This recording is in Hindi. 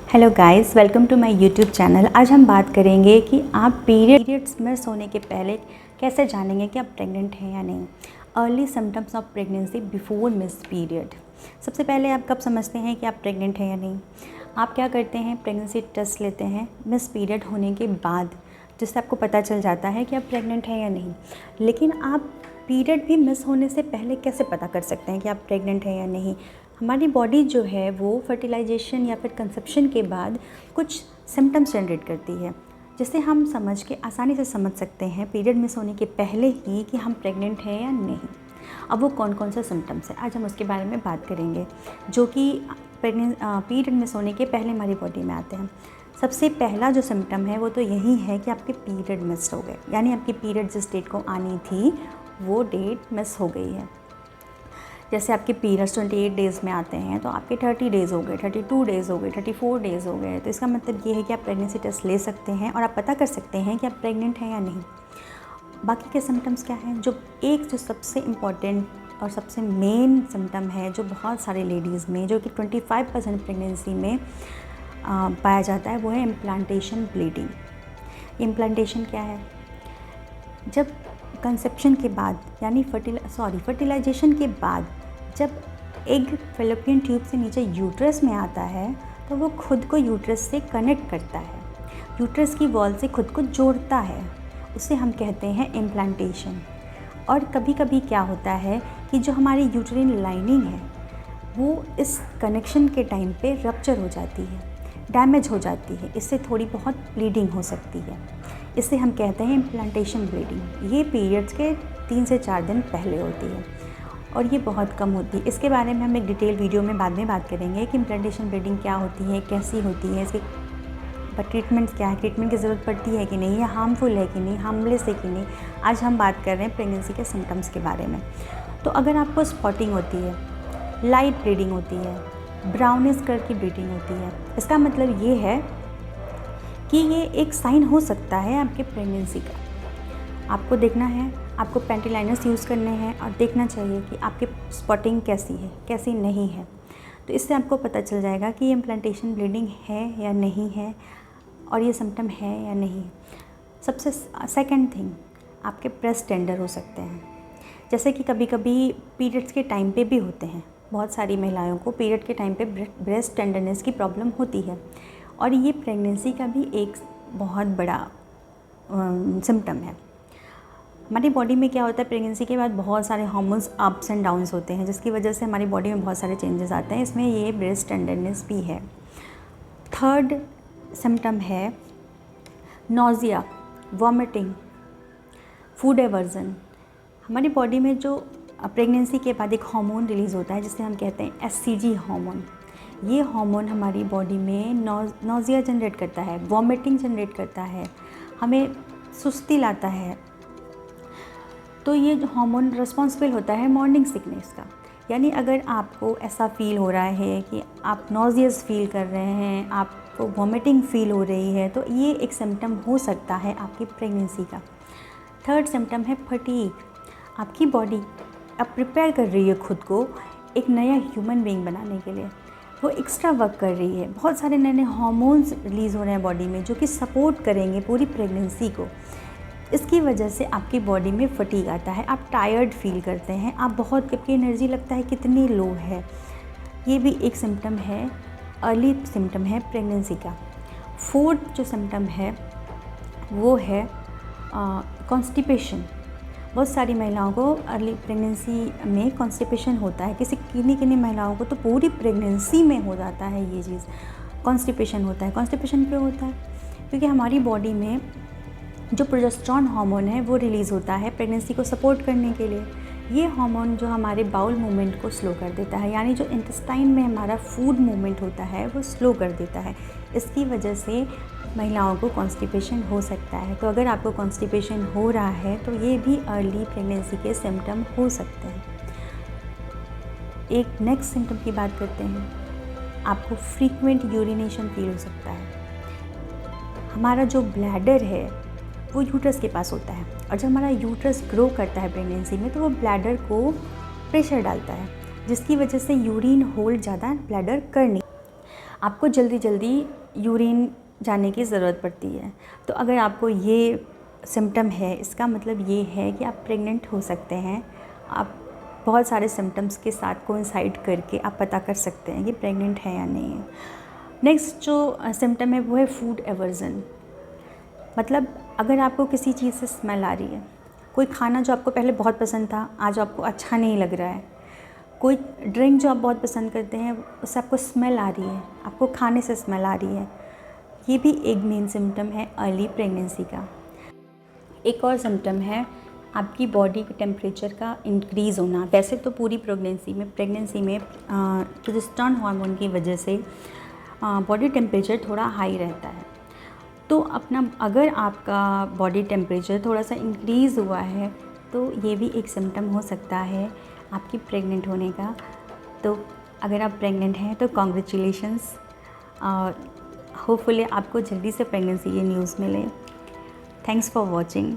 Hello guys, welcome to my YouTube channel. आज हम बात करेंगे कि आप पीरियड्स मिस होने के पहले कैसे जानेंगे कि आप प्रेग्नेंट हैं या नहीं। Early symptoms of pregnancy before miss period. सबसे पहले आप कब समझते हैं कि आप प्रेग्नेंट हैं या नहीं। आप क्या करते हैं, प्रेगनेंसी टेस्ट लेते हैं मिस पीरियड होने के बाद, जिससे आपको पता चल जाता है कि आप प्रेग्नेंट हैं या नहीं। लेकिन आप पीरियड भी मिस होने से पहले कैसे पता कर सकते हैं कि आप प्रेग्नेंट हैं या नहीं। हमारी बॉडी जो है वो फर्टिलाइजेशन या फिर कंसेप्शन के बाद कुछ सिम्टम्स जनरेट करती है, जिसे हम समझ के आसानी से समझ सकते हैं पीरियड मिस होने के पहले ही कि हम प्रेग्नेंट हैं या नहीं। अब वो कौन कौन से सिम्टम्स हैं, आज हम उसके बारे में बात करेंगे, जो कि पीरियड मिस होने के पहले हमारी बॉडी में आते हैं। सबसे पहला जो सिम्टम है वो तो यही है कि आपके पीरियड मिस हो गए, यानी आपकी पीरियड जिस डेट को आनी थी वो डेट मिस हो गई है। जैसे आपके पीरियड्स 28 डेज़ में आते हैं तो आपके 30 डेज़ हो गए, 32 डेज़ हो गए, 34 डेज़ हो गए। तो इसका मतलब ये है कि आप प्रेगनेंसी टेस्ट ले सकते हैं और आप पता कर सकते हैं कि आप प्रेग्नेंट हैं या नहीं। बाकी के सिम्टम्स क्या हैं, जो सबसे इम्पॉर्टेंट और सबसे मेन सिम्टम है जो बहुत सारे लेडीज़ में, जो कि 25% प्रेगनेंसी में पाया जाता है, वो है इम्प्लांटेशन ब्लीडिंग। इम्प्लांटेशन क्या है, जब कंसेप्शन के बाद यानी फर्टिलाइजेशन के बाद जब एग फैलोपियन ट्यूब से नीचे यूट्रस में आता है तो वो खुद को यूट्रस से कनेक्ट करता है, यूट्रस की वॉल से खुद को जोड़ता है, उसे हम कहते हैं इम्प्लांटेशन। और कभी कभी क्या होता है कि जो हमारी यूट्रिन लाइनिंग है वो इस कनेक्शन के टाइम पे रप्चर हो जाती है, डैमेज हो जाती है, इससे थोड़ी बहुत ब्लीडिंग हो सकती है। इसे हम कहते हैं इम्प्लांटेशन ब्लीडिंग। ये पीरियड्स के 3 से 4 दिन पहले होती है और ये बहुत कम होती है। इसके बारे में हम एक डिटेल वीडियो में बाद में बात करेंगे कि इम्प्लांटेशन ब्लीडिंग क्या होती है, कैसी होती है, इसके ट्रीटमेंट्स क्या है, ट्रीटमेंट की ज़रूरत पड़ती है कि नहीं, या हार्मफुल है कि नहीं, हार्मलेस है कि नहीं। आज हम बात कर रहे हैं प्रेगनेंसी के सिम्टम्स के बारे में। तो अगर आपको स्पॉटिंग होती है, लाइट ब्लीडिंग होती है, ब्राउनिश कलर की ब्लीडिंग होती है, इसका मतलब ये है कि ये एक साइन हो सकता है आपके प्रेगनेंसी का। आपको देखना है, आपको पैंटी लाइनर्स यूज़ करने हैं और देखना चाहिए कि आपकी स्पॉटिंग कैसी है, कैसी नहीं है। तो इससे आपको पता चल जाएगा कि ये इम्प्लांटेशन ब्लीडिंग है या नहीं है और ये सिम्टम है या नहीं। सबसे सेकंड थिंग, आपके ब्रेस्ट टेंडर हो सकते हैं। जैसे कि कभी कभी पीरियड्स के टाइम पे भी होते हैं, बहुत सारी महिलाओं को पीरियड के टाइम पे ब्रेस्ट टेंडरनेस की प्रॉब्लम होती है और ये प्रेगनेंसी का भी एक बहुत बड़ा सिम्टम है। हमारी बॉडी में क्या होता है, प्रेगनेंसी के बाद बहुत सारे हार्मोन्स अप्स एंड डाउन्स होते हैं, जिसकी वजह से हमारी बॉडी में बहुत सारे चेंजेस आते हैं, इसमें ये ब्रेस्ट टेंडरनेस भी है। थर्ड सिम्टम है नोज़िया, वॉमिटिंग, फूड एवर्जन। हमारी बॉडी में जो प्रेगनेंसी के बाद एक हार्मोन रिलीज़ होता है जिसे हम कहते हैं एससीजी हार्मोन। ये हार्मोन हमारी बॉडी में नोज़िया जनरेट करता है, वॉमिटिंग जनरेट करता है, हमें सुस्ती लाता है। तो ये जो हार्मोन रिस्पॉन्सिबल होता है मॉर्निंग सिकनेस का। यानी अगर आपको ऐसा फील हो रहा है कि आप नॉजियस फील कर रहे हैं, आपको वॉमिटिंग फील हो रही है, तो ये एक सिम्टम हो सकता है आपकी प्रेगनेंसी का। थर्ड सिम्टम है फटीग। आपकी बॉडी अब प्रिपेयर कर रही है खुद को एक नया ह्यूमन बीइंग बनाने के लिए, वो एक्स्ट्रा वर्क कर रही है। बहुत सारे नए नए हार्मोन्स रिलीज़ हो रहे हैं बॉडी में जो कि सपोर्ट करेंगे पूरी प्रेगनेंसी को। इसकी वजह से आपकी बॉडी में फटीग आता है, आप टायर्ड फील करते हैं, आप बहुत, आपकी एनर्जी लगता है कितनी लो है। ये भी एक सिम्टम है, अर्ली सिम्टम है प्रेगनेंसी का। फोर्थ जो सिम्टम है वो है कॉन्स्टिपेशन। बहुत सारी महिलाओं को अर्ली प्रेगनेंसी में कॉन्स्टिपेशन होता है, किन्हीं महिलाओं को तो पूरी प्रेगनेंसी में हो जाता है ये चीज़, कॉन्स्टिपेशन होता है। कॉन्स्टिपेशन क्यों होता है, क्योंकि हमारी बॉडी में जो प्रोजेस्टेरॉन हार्मोन है वो रिलीज़ होता है प्रेगनेंसी को सपोर्ट करने के लिए। ये हार्मोन जो हमारे बाउल मूवमेंट को स्लो कर देता है, यानी जो इंटेस्टाइन में हमारा फूड मूवमेंट होता है वो स्लो कर देता है। इसकी वजह से महिलाओं को कॉन्स्टिपेशन हो सकता है। तो अगर आपको कॉन्स्टिपेशन हो रहा है तो ये भी अर्ली प्रेगनेंसी के सिम्टम हो सकते हैं। एक नेक्स्ट सिम्टम की बात करते हैं, आपको फ्रीक्वेंट यूरिनेशन फील हो सकता है। हमारा जो ब्लैडर है वो यूट्रस के पास होता है और जब हमारा यूट्रस ग्रो करता है प्रेगनेंसी में तो वो ब्लैडर को प्रेशर डालता है, जिसकी वजह से यूरिन होल्ड ज़्यादा ब्लैडर कर नहीं। आपको जल्दी जल्दी यूरिन जाने की ज़रूरत पड़ती है। तो अगर आपको ये सिम्टम है, इसका मतलब ये है कि आप प्रेग्नेंट हो सकते हैं। आप बहुत सारे सिम्टम्स के साथ कोइंसाइड करके आप पता कर सकते हैं कि प्रेग्नेंट है या नहीं है। नेक्स्ट जो सिम्टम है वो है फूड एवर्जन। मतलब अगर आपको किसी चीज़ से स्मेल आ रही है, कोई खाना जो आपको पहले बहुत पसंद था आज आपको अच्छा नहीं लग रहा है, कोई ड्रिंक जो आप बहुत पसंद करते हैं उससे आपको स्मेल आ रही है, आपको खाने से स्मेल आ रही है, ये भी एक मेन सिम्टम है अर्ली प्रेगनेंसी का। एक और सिम्टम है आपकी बॉडी के टेम्परेचर का इंक्रीज़ होना। वैसे तो पूरी प्रेगनेंसी में प्रोजेस्टेरोन हार्मोन की वजह से बॉडी टेम्परेचर थोड़ा हाई रहता है। तो अगर आपका बॉडी टेम्परेचर थोड़ा सा इंक्रीज़ हुआ है तो ये भी एक सिम्टम हो सकता है आपकी प्रेग्नेंट होने का। तो अगर आप प्रेग्नेंट हैं तो कॉन्ग्रेचुलेशंस, होपफुली आपको जल्दी से प्रेगनेंसी की न्यूज़ मिले। Thanks for watching.